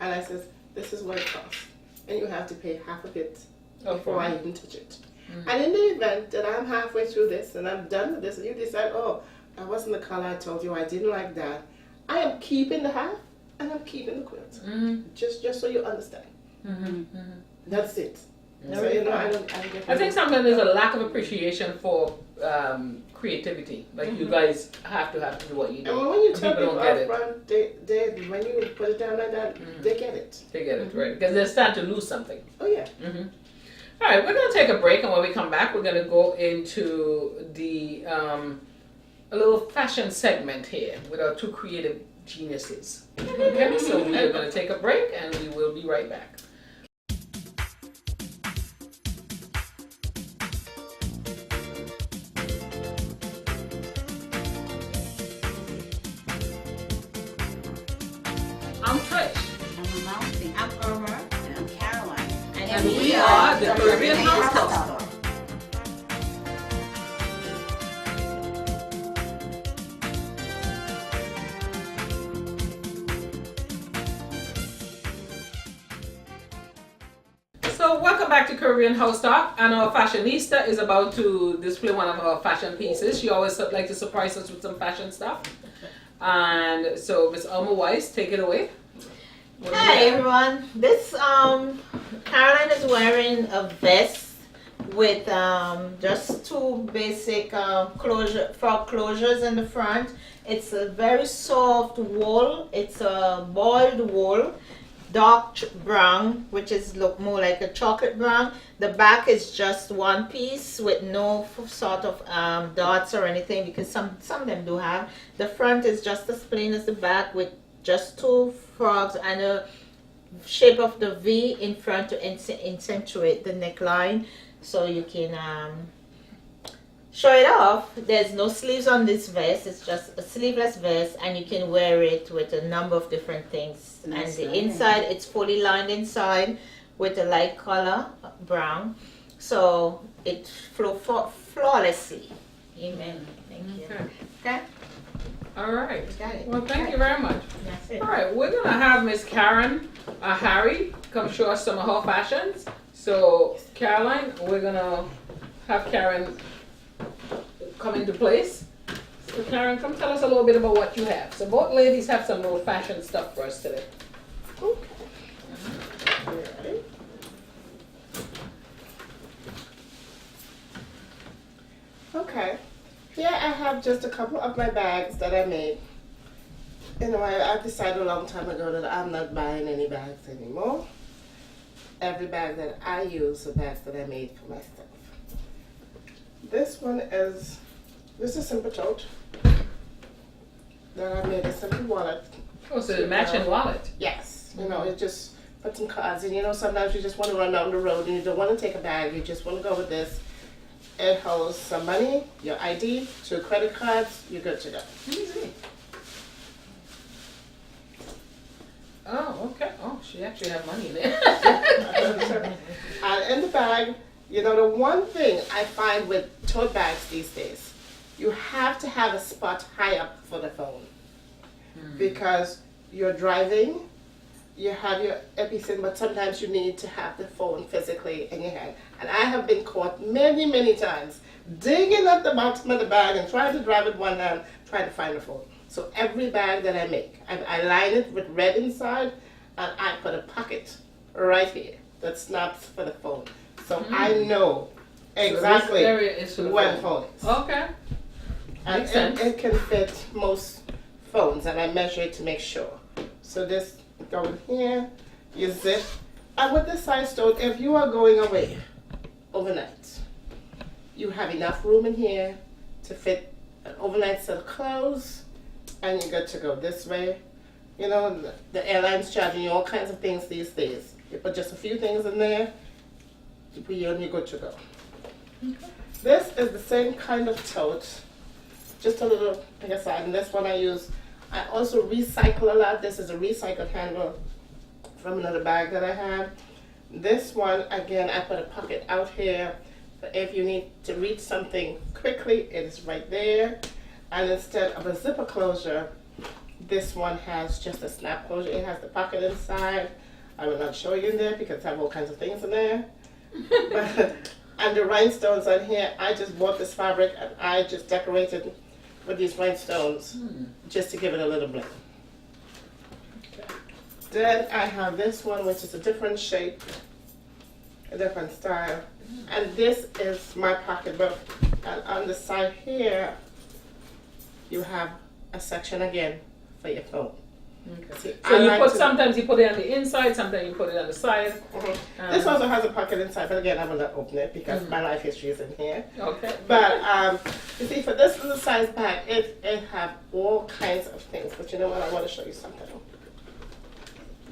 and I says, this is what it costs, and you have to pay half of it before I even touch it. And in the event that I'm halfway through this and I'm done with this, and you decide, oh, that wasn't the color I told you, I didn't like that, I am keeping the half and I'm keeping the quilt. Just so you understand. That's it. So you know, I don't get. I think sometimes there's a lack of appreciation for creativity. Like you guys have to do what you And do. when you And tell people people don't get up it. front, they when you put it down like that, they get it. They get it right because they're starting to lose something. Oh yeah. All right, we're gonna take a break, and when we come back, we're gonna go into the a little fashion segment here with our two creative geniuses. Okay, so we're gonna take a break, and we will be right back. I'm Trish, I'm announcing. I'm Irma. And I'm Caroline. and we are the Caribbean House Talk. So welcome back to Caribbean House Talk, and our fashionista is about to display one of our fashion pieces. She always like to surprise us with some fashion stuff. And so Miss Alma Weiss, take it away. What do you Hi have? everyone. This Caroline is wearing a vest with just two basic frog closures in the front. It's a very soft wool. It's a boiled wool, dark brown, which is look more like a chocolate brown. The back is just one piece with no sort of dots or anything, because some of them do have. The front is just as plain as the back with just two frogs and a shape of the V in front to accentuate the neckline, so you can show it off. There's no sleeves on this vest. It's just a sleeveless vest, and you can wear it with a number of different things. Nice, and the nice. inside, it's fully lined inside with a light color brown, so it flow flawlessly. Amen. Thank you. Okay. Okay. All right. Got it. Well, thank you very much. That's it. All right, we're gonna have Miss Karen Harry come show us some of her fashions. So, Caroline, we're gonna have Karen come into place. So, Karen, come tell us a little bit about what you have. So, both ladies have some little fashion stuff for us today. Okay. Ready? Okay. Here I have just a couple of my bags that I made. You know, I decided a long time ago that I'm not buying any bags anymore. Every bag that I use are bags that I made for myself. This one is just a simple tote that I made a simple wallet. Oh, so the matching wallet. Yes, you know, it just put some cards in. You know, sometimes you just want to run down the road and you don't want to take a bag. You just want to go with this. It holds some money, your ID, 2 credit cards. You're good to go. Easy. Oh, okay. Oh, she actually have money there. And in the bag, you know, the one thing I find with tote bags these days, you have to have a spot high up for the phone. Because you're driving, you have your everything, but sometimes you need to have the phone physically in your hand. And I have been caught many, many times digging at the bottom of the bag and trying to drive with one hand, trying to find the phone. So every bag that I make, I line it with red inside, and I put a pocket right here that snaps for the phone. So I know exactly So this area is for the where the phone. phone is. Okay. And Makes sense. it can fit most phones, and I measure it to make sure. So this go in here, you zip, and with this size tote, if you are going away overnight, you have enough room in here to fit an overnight set of clothes, and you're good to go. This way, you know, the airline's charging you all kinds of things these days. You put just a few things in there, you're good to go. This is the same kind of tote, just a little bigger side, and this one I also recycle a lot. This is a recycled handle from another bag that I had. This one, again, I put a pocket out here. But if you need to reach something quickly, it is right there. And instead of a zipper closure, this one has just a snap closure. It has the pocket inside. I will not show you in there because I have all kinds of things in there. And the rhinestones on here, I just bought this fabric and I just decorated with these rhinestones just to give it a little bling. Then I have this one, which is a different shape, a different style. And this is my pocketbook. And on the side here, you have a section again for your phone. Okay. See, So I you like put to- sometimes you put it on the inside, sometimes you put it on the side. This also has a pocket inside, but again, I will not open it because my life history is in here. Okay. But you see, for this little size bag, it have all kinds of things. But you know what? I want to show you something.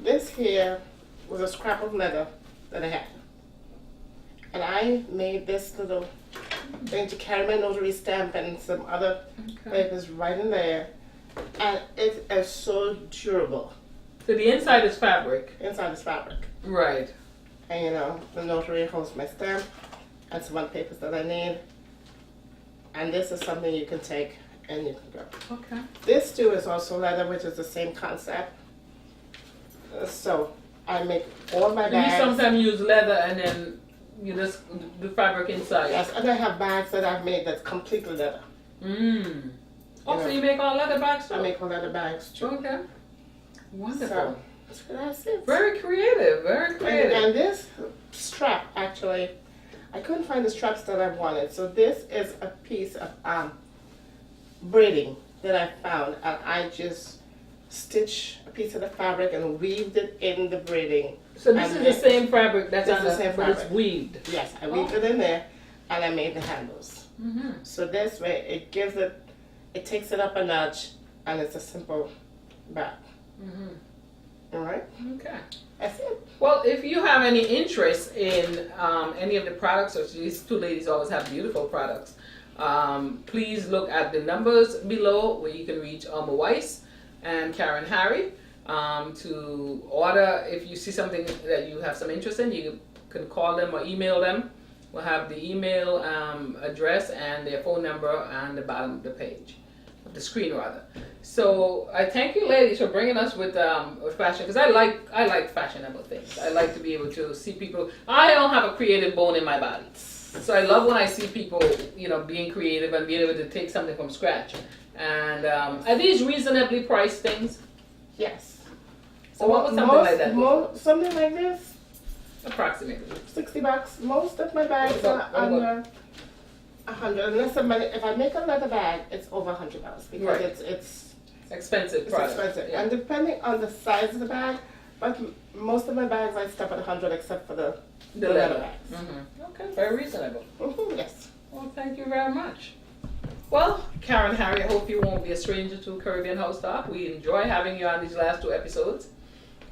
This here was a scrap of leather that I had, and I made this little thing to carry my notary stamp and some other papers right in there, and it is so durable. So the inside is fabric. Inside is fabric. Right. And you know, the notary holds my stamp and some other papers that I need. And this is something you can take and you can go. Okay. This too is also leather, which is the same concept. So I make all my You bags. sometimes use leather and then you just do fabric inside. Yes, and I have bags that I've made that's completely leather. Oh, so you make all leather bags too? I make all leather bags too. Okay. Wonderful. So So that's it. Very creative, very creative. And this strap, actually, I couldn't find the straps that I wanted. So this is a piece of braiding that I found, and I just stitched a piece of the fabric and weaved it in the braiding. So this is the same fabric that's It's on the the same but it's fabric. weaved. Yes, I weaved it in there, and I made the handles. Mm-hmm. So this way, it gives it, it takes it up a notch, and it's a simple bag. Mm-hmm. All right, Okay. that's it. Well, if you have any interest in any of the products, or these two ladies always have beautiful products, please look at the numbers below where you can reach Alma Weiss and Karen Harry to order. If you see something that you have some interest in, you can call them or email them. We'll have the email address and their phone number on the bottom of the page, of the screen rather. So I thank you, ladies, for bringing us with fashion, because I like fashionable things. I like to be able to see people. I don't have a creative bone in my body, so I love when I see people, being creative and being able to take something from scratch. And are these reasonably priced things? Yes. So what was something like that? Something like this, Approximately. $60. Most of my bags What about- are what about- under $100. Unless if I make a leather bag, it's over $100 because Right. it's Expensive product. expensive. Yeah. And depending on the size of the bag, but most of my bags I stop at $100 except for the The leather leather. bags. Mm-hmm. Okay, very reasonable. Yes. Well, thank you very much. Well, Karen Harry, I hope you won't be a stranger to Caribbean House Talk. We enjoy having you on these last 2 episodes,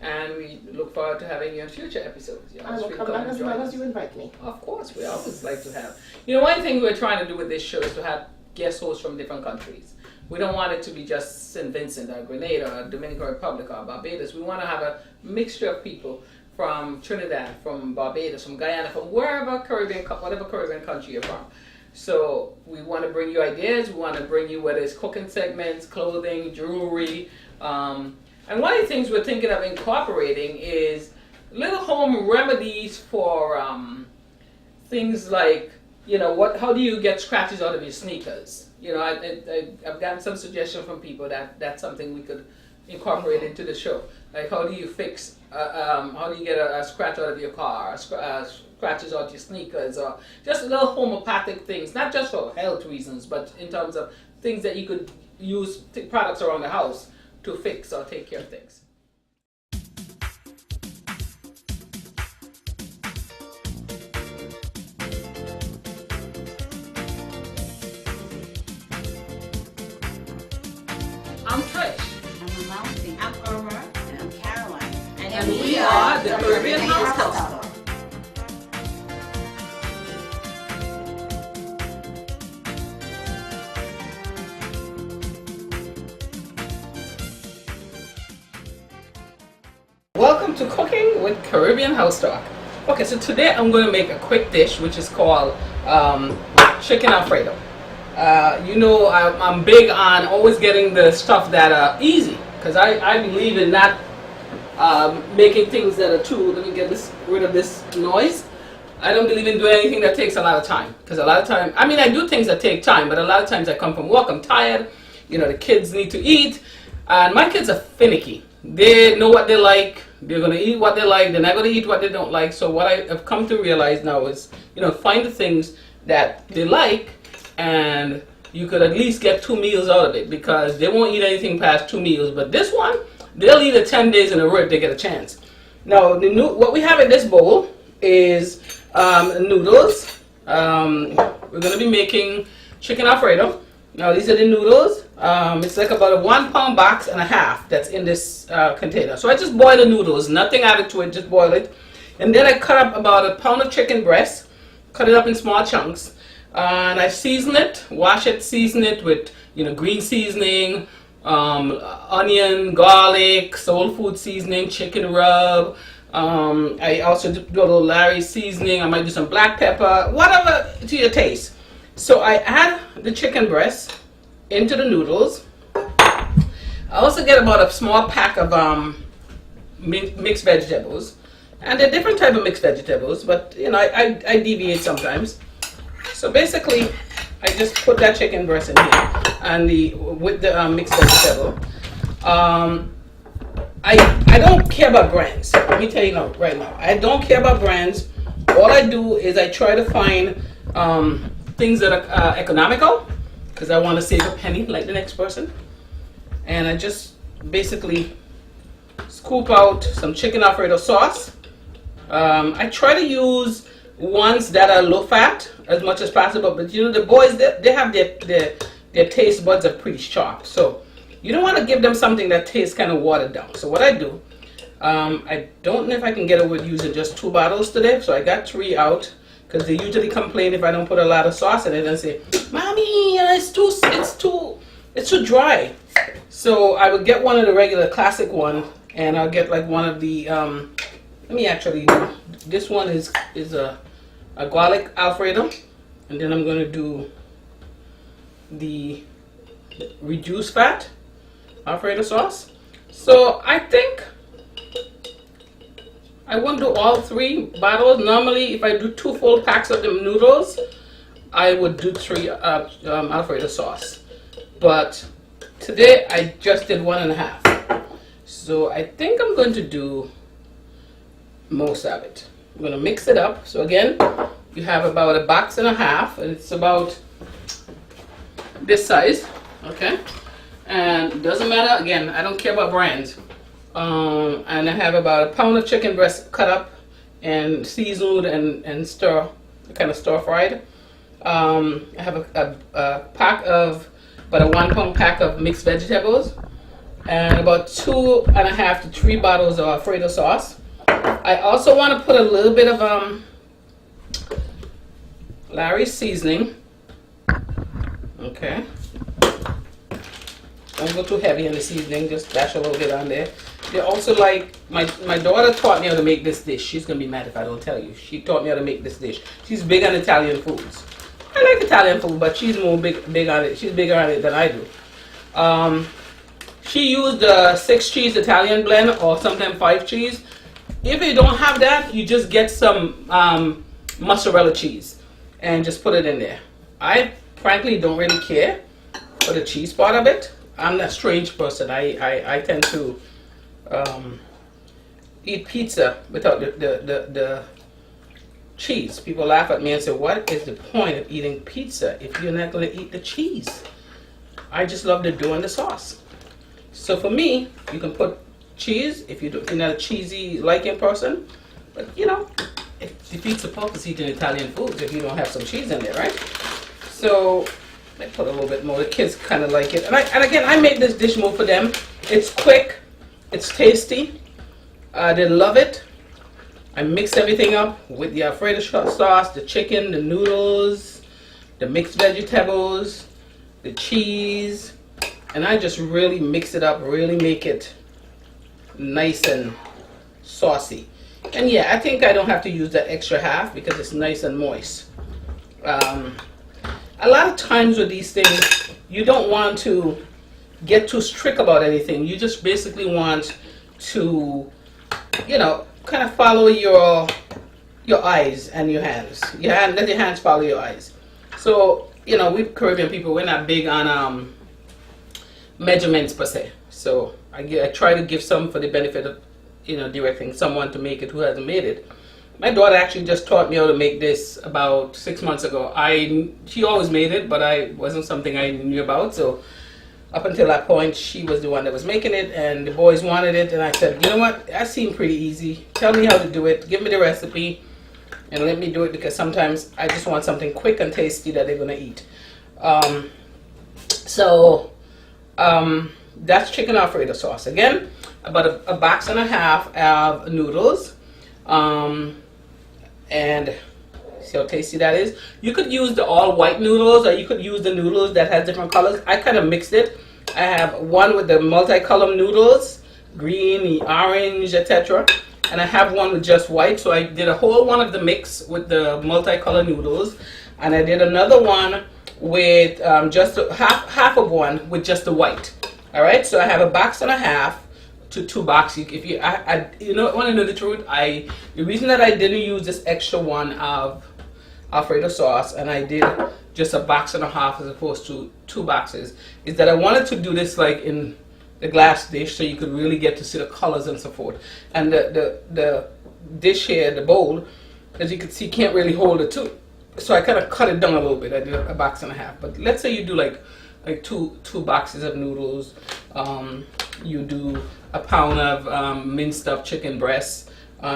and we look forward to having you on future episodes. You I always will feel come come back and as join long us. as you invite me. Of course, we always like to have. One thing we're trying to do with this show is to have guest hosts from different countries. We don't want it to be just St. Vincent or Grenada or Dominican Republic or Barbados. We want to have a mixture of people from Trinidad, from Barbados, from Guyana, from wherever whatever Caribbean country you're from. So we want to bring you ideas. We want to bring you whether it's cooking segments, clothing, jewelry. And one of the things we're thinking of incorporating is little home remedies for things like, how do you get scratches out of your sneakers? I've gotten some suggestions from people that that's something we could incorporate into the show. Like, how do you fix, how do you get a scratch out of your car, scratches out your sneakers, or just little homeopathic things, not just for health reasons, but in terms of things that you could use, products around the house to fix or take care of things. I'm Trish. I'm Mountain. I'm Irma. And I'm Caroline. And we are the Caribbean House Talk. Welcome to Cooking with Caribbean House Talk. Okay, so today I'm going to make a quick dish which is called chicken Alfredo. I'm big on always getting the stuff that are easy, because I believe in not making things that are too, let me get rid of this noise. I don't believe in doing anything that takes a lot of time, because a lot of time, I do things that take time, but a lot of times I come from work, I'm tired, the kids need to eat, and my kids are finicky. They know what they like, they're going to eat what they like, they're not going to eat what they don't like. So what I have come to realize now is, find the things that they like, and you could at least get 2 meals out of it, because they won't eat anything past 2 meals. But this one, they'll eat it 10 days in a row if they get a chance. Now, what we have in this bowl is noodles. We're going to be making chicken Alfredo. Now, these are the noodles. It's like about a 1 pound box and a half that's in this container. So I just boil the noodles, nothing added to it, just boil it. And then I cut up about a pound of chicken breast, cut it up in small chunks. And I season it, wash it, season it with, green seasoning, onion, garlic, soul food seasoning, chicken rub. I also do a little Larry's seasoning. I might do some black pepper, whatever to your taste. So I add the chicken breast into the noodles. I also get about a small pack of mixed vegetables. And they're different type of mixed vegetables, but I deviate sometimes. So basically, I just put that chicken breast in here, and with the mixed vegetable. I don't care about brands. Let me tell you now, right now. I don't care about brands. All I do is I try to find things that are economical because I want to save a penny like the next person. And I just basically scoop out some chicken Alfredo sauce. I try to use ones that are low fat as much as possible, but you know the boys they have their taste buds are pretty sharp, so you don't want to give them something that tastes kind of watered down. So what I do, I don't know if I can get away with using just 2 bottles today, so I got 3 out because they usually complain if I don't put a lot of sauce in it and say, "Mommy, it's too dry." So I would get one of the regular classic one, and I'll get like one of the let me actually do, this one is a garlic Alfredo, and then I'm going to do the reduced fat Alfredo sauce. So I think I won't do all 3 bottles. Normally if I do 2 full packs of the noodles, I would do 3 Alfredo sauce, but today I just did 1.5. So I think I'm going to do most of it. I'm going to mix it up. So again, you have about 1.5 boxes, and it's about this size, okay? And it doesn't matter, again, I don't care about brands. And I have about 1 pound of chicken breast cut up and seasoned and kind of stir fried. I have a pack of, about a 1 pound pack of mixed vegetables, and about 2.5 to 3 bottles of Alfredo sauce. I also want to put a little bit of Larry's seasoning. Okay. Don't go too heavy in the seasoning, just dash a little bit on there. They also like, my daughter taught me how to make this dish. She's going to be mad if I don't tell you. She taught me how to make this dish. She's big on Italian foods. I like Italian food, but she's more big on it. She's bigger on it than I do. She used a 6 cheese Italian blend, or sometimes 5 cheese. If you don't have that, you just get some mozzarella cheese and just put it in there. I frankly don't really care for the cheese part of it. I'm a strange person. I tend to eat pizza without the cheese. People laugh at me and say, "What is the point of eating pizza if you're not going to eat the cheese?" I just love the dough and the sauce. So for me, you can put cheese if you're not a cheesy liking person, but you know, it defeats the purpose eating Italian foods if you don't have some cheese in there, right? So I put a little bit more. The kids kind of like it, and again, I made this dish more for them. It's quick, it's tasty, they love it. I mix everything up with the Alfredo sauce, the chicken, the noodles, the mixed vegetables, the cheese, and I just really mix it up, really make it nice and saucy. And yeah, I think I don't have to use that extra half because it's nice and moist. A lot of times with these things, you don't want to get too strict about anything. You just basically want to, you know, kind of follow your eyes and your hands. Let your hands follow your eyes. So, you know, we Caribbean people, we're not big on measurements per se. So I try to give some for the benefit of, you know, directing someone to make it who hasn't made it. My daughter actually just taught me how to make this about 6 months ago. She always made it, but I wasn't something I knew about. So up until that point, she was the one that was making it, and the boys wanted it. And I said, you know what? That seemed pretty easy. Tell me how to do it. Give me the recipe, and let me do it, because sometimes I just want something quick and tasty that they're gonna eat. That's chicken Alfredo sauce. Again, about a box and a half of noodles. And see how tasty that is. You could use the all white noodles, or you could use the noodles that has different colors. I kind of mixed it. I have one with the multicolored noodles, green, orange, etc. And I have one with just white. So I did a whole one of the mix with the multicolored noodles, and I did another one with just half of one with just the white. All right. So I have a box and a half to 2 boxes. If you want to know the truth, the reason that I didn't use this extra one of Alfredo sauce and I did just a box and a half as opposed to 2 boxes is that I wanted to do this like in the glass dish, so you could really get to see the colors and so forth. And the dish here, the bowl, as you can see, can't really hold the two. So I kind of cut it down a little bit. I did a box and a half. But let's say you do like two boxes of noodles. You do a pound of minced up chicken breasts,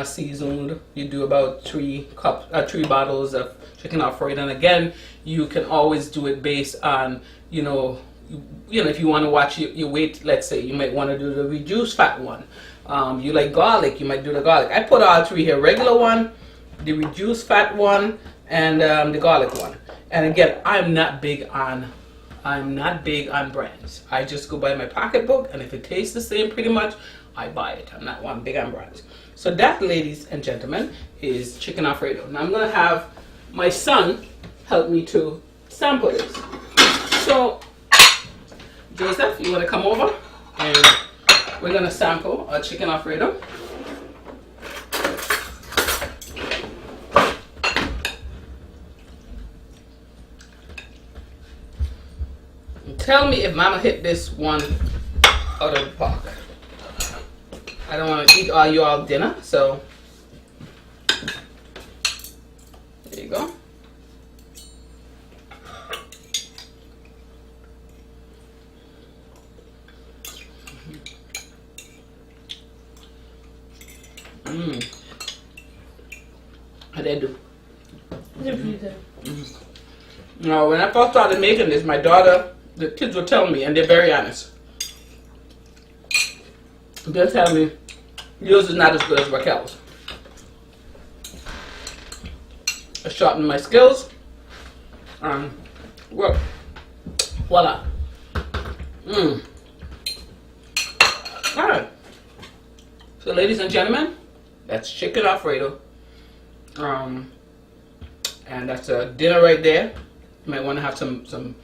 seasoned. You do about 3 bottles of chicken Alfredo. And again, you can always do it based on, you know, if you want to watch your weight, let's say you might want to do the reduced fat one. You like garlic, you might do the garlic. I put all 3 here: regular one, the reduced fat one, and the garlic one. And again, I'm not big on brands. I just go by my pocketbook, and if it tastes the same pretty much, I buy it. I'm not one big on brands. So that, ladies and gentlemen, is chicken Alfredo. Now I'm gonna have my son help me to sample this. So Joseph, you wanna come over? And we're gonna sample our chicken Alfredo. Tell me if Mama hit this one out of the park. I don't want to eat all your dinner, so there you go. How they do? Now, when I first started making this, my daughter, the kids were telling me, and they're very honest. They'll tell me, yours is not as good as Raquel's. I sharpened my skills. Well, voila. Alright. So, ladies and gentlemen, that's chicken Alfredo. And that's a dinner right there. You might want to have some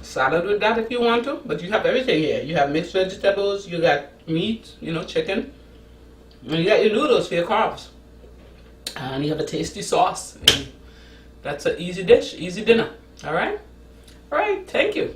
salad with that if you want to, but you have everything here. You have mixed vegetables, you got meat, you know, chicken, and you got your noodles for your carbs, and you have a tasty sauce. And that's an easy dish, easy dinner. All right, thank you.